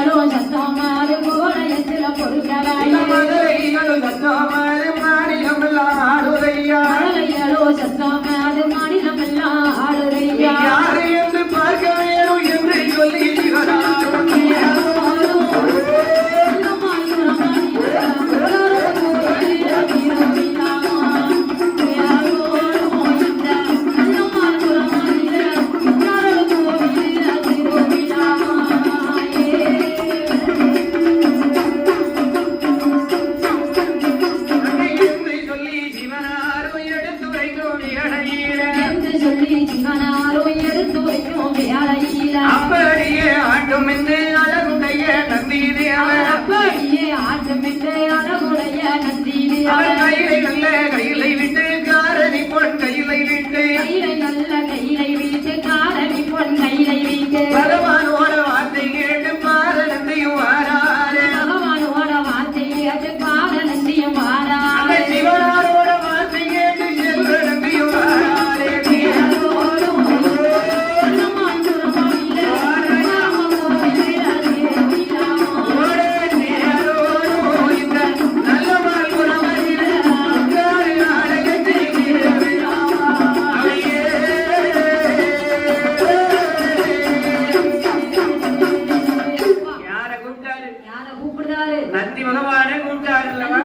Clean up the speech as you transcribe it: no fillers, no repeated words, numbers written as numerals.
மதுரைகளும் சத்தமாறு கோடையத்தில் பொறுக்கலாய் மதுரைகளும் சத்தமாறு மாநிலம் எல்லாம் ஆடுதையா மதுரைகளும் சத்தமாறு மாநிலம் எல்லாம் ஆடுதையா யாரு என்று பார்க்க வேணும் என்று சொல்லி அப்படியே ஆட்டமின்றி அழகுடைய நந்திதேவன் அப்படியே ஆட்டமின்றி அழகுடைய நந்திதேவன் கையிலே நல்ல கை